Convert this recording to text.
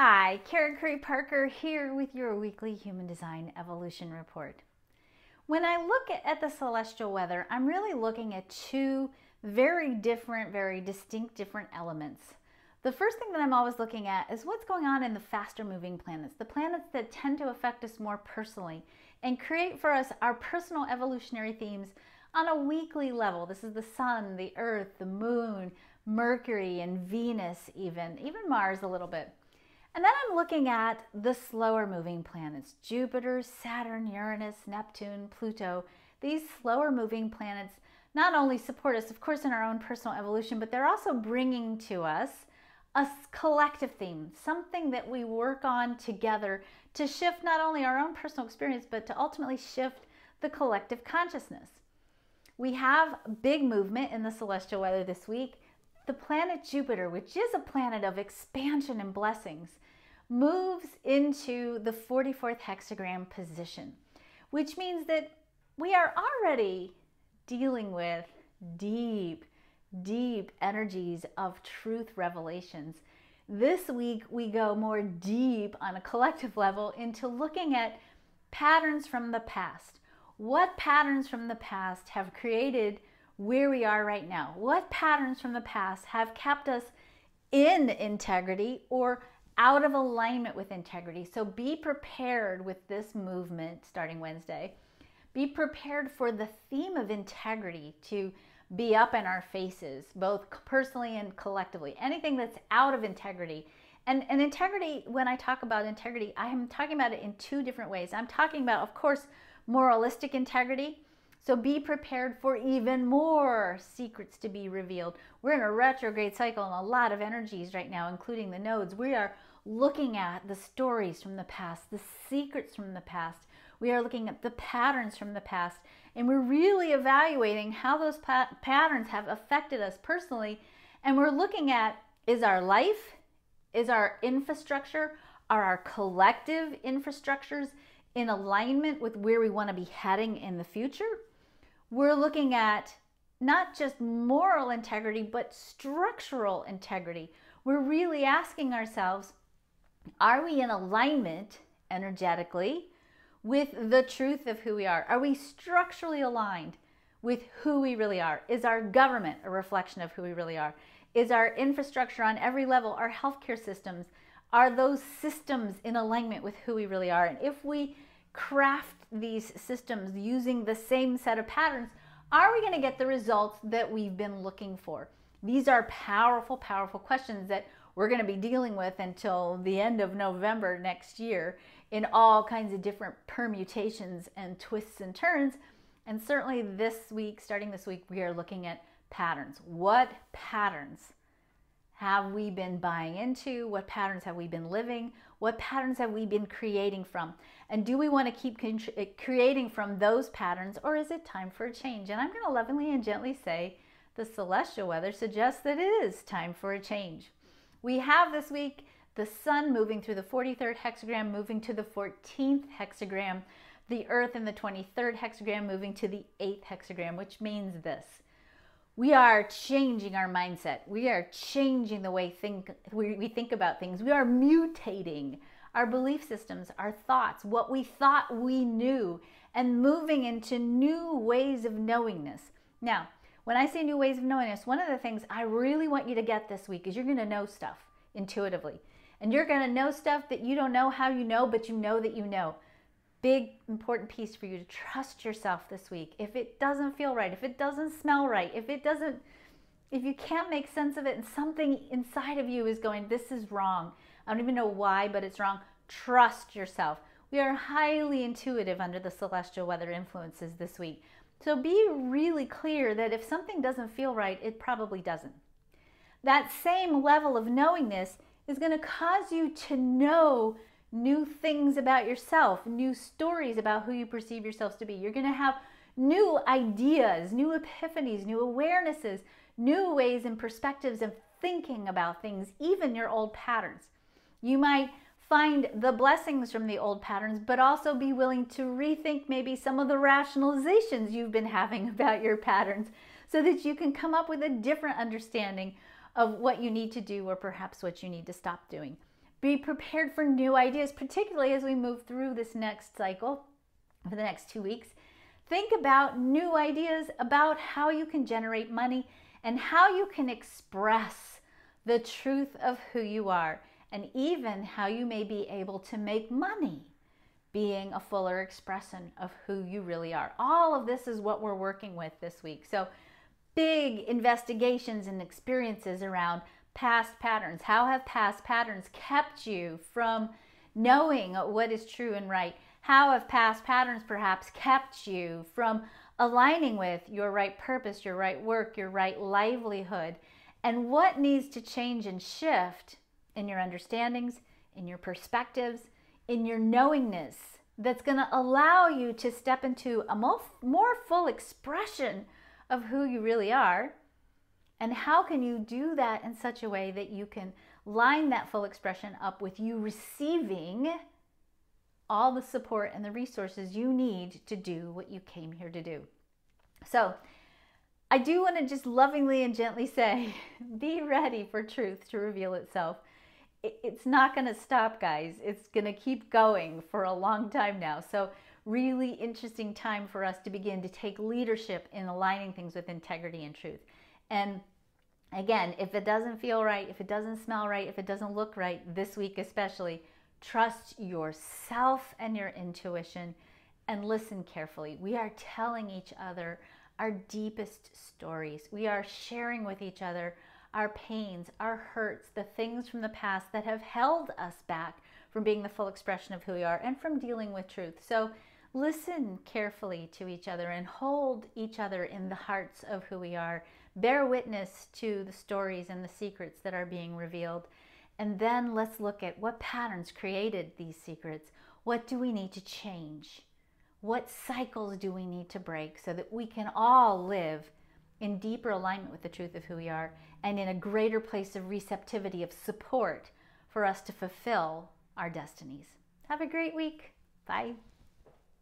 Hi, Karen Curry Parker here with your weekly Human Design Evolution Report. When I look at the celestial weather, I'm really looking at two very different, very distinct different elements. The first thing that I'm always looking at is what's going on in the faster moving planets, the planets that tend to affect us more personally and create for us our personal evolutionary themes on a weekly level. This is the sun, the earth, the moon, Mercury, and Venus, even Mars a little bit. And then I'm looking at the slower moving planets, Jupiter, Saturn, Uranus, Neptune, Pluto. These slower moving planets not only support us, of course, in our own personal evolution, but they're also bringing to us a collective theme, something that we work on together to shift not only our own personal experience, but to ultimately shift the collective consciousness. We have big movement in the celestial weather this week. The planet Jupiter, which is a planet of expansion and blessings, moves into the 44th hexagram position, which means that we are already dealing with deep energies of truth revelations. This week, we go more deep on a collective level into looking at patterns from the past. What patterns from the past have created where we are right now? What patterns from the past have kept us in integrity or out of alignment with integrity? So be prepared with this movement starting Wednesday. Be prepared for the theme of integrity to be up in our faces, both personally and collectively. Anything that's out of integrity. And integrity, when I talk about integrity, I am talking about it in two different ways. I'm talking about, of course, moralistic integrity. So be prepared for even more secrets to be revealed. We're in a retrograde cycle and a lot of energies right now, including the nodes. We are looking at the stories from the past, the secrets from the past. We are looking at the patterns from the past, and we're really evaluating how those patterns have affected us personally. And we're looking at, is our life, is our infrastructure, are our collective infrastructures in alignment with where we want to be heading in the future? We're looking at not just moral integrity, but structural integrity. We're really asking ourselves, are we in alignment energetically with the truth of who we are? Are we structurally aligned with who we really are? Is our government a reflection of who we really are? Is our infrastructure on every level, our healthcare systems, are those systems in alignment with who we really are? And if we craft these systems using the same set of patterns, are we going to get the results that we've been looking for? These are powerful, powerful questions that we're going to be dealing with until the end of November next year in all kinds of different permutations and twists and turns. And certainly this week, starting this week, we are looking at patterns. What patterns have we been buying into? What patterns have we been living? What patterns have we been creating from? And do we want to keep creating from those patterns, or is it time for a change? And I'm going to lovingly and gently say the celestial weather suggests that it is time for a change. We have this week the sun moving through the 43rd hexagram, moving to the 14th hexagram, the earth in the 23rd hexagram, moving to the 8th hexagram, which means this. We are changing our mindset. We are changing the way we think about things. We are mutating our belief systems, our thoughts, what we thought we knew, and moving into new ways of knowingness. Now, when I say new ways of knowingness, one of the things I really want you to get this week is you're going to know stuff intuitively. And you're going to know stuff that you don't know how you know, but you know that you know. Big, important piece for you to trust yourself this week. If it doesn't feel right, if it doesn't smell right, if you can't make sense of it and something inside of you is going, this is wrong. I don't even know why, but it's wrong. Trust yourself. We are highly intuitive under the celestial weather influences this week. So be really clear that if something doesn't feel right, it probably doesn't. That same level of knowingness is going to cause you to know new things about yourself, new stories about who you perceive yourselves to be. You're going to have new ideas, new epiphanies, new awarenesses, new ways and perspectives of thinking about things, even your old patterns. You might find the blessings from the old patterns, but also be willing to rethink maybe some of the rationalizations you've been having about your patterns so that you can come up with a different understanding of what you need to do or perhaps what you need to stop doing. Be prepared for new ideas, particularly as we move through this next cycle for the next 2 weeks. Think about new ideas about how you can generate money and how you can express the truth of who you are, and even how you may be able to make money being a fuller expression of who you really are. All of this is what we're working with this week. So big investigations and experiences around past patterns. How have past patterns kept you from knowing what is true and right? How have past patterns perhaps kept you from aligning with your right purpose, your right work, your right livelihood? And what needs to change and shift in your understandings, in your perspectives, in your knowingness, that's going to allow you to step into a more full expression of who you really are? And how can you do that in such a way that you can line that full expression up with you receiving all the support and the resources you need to do what you came here to do? So I do want to just lovingly and gently say, be ready for truth to reveal itself. It's not going to stop, guys. It's going to keep going for a long time now. So really interesting time for us to begin to take leadership in aligning things with integrity and truth. And again, if it doesn't feel right, if it doesn't smell right, if it doesn't look right this week especially, trust yourself and your intuition and listen carefully. We are telling each other our deepest stories. We are sharing with each other our pains, our hurts, the things from the past that have held us back from being the full expression of who we are and from dealing with truth. So listen carefully to each other and hold each other in the hearts of who we are. Bear witness to the stories and the secrets that are being revealed. And then let's look at what patterns created these secrets. What do we need to change? What cycles do we need to break so that we can all live in deeper alignment with the truth of who we are and in a greater place of receptivity, of support for us to fulfill our destinies? Have a great week. Bye.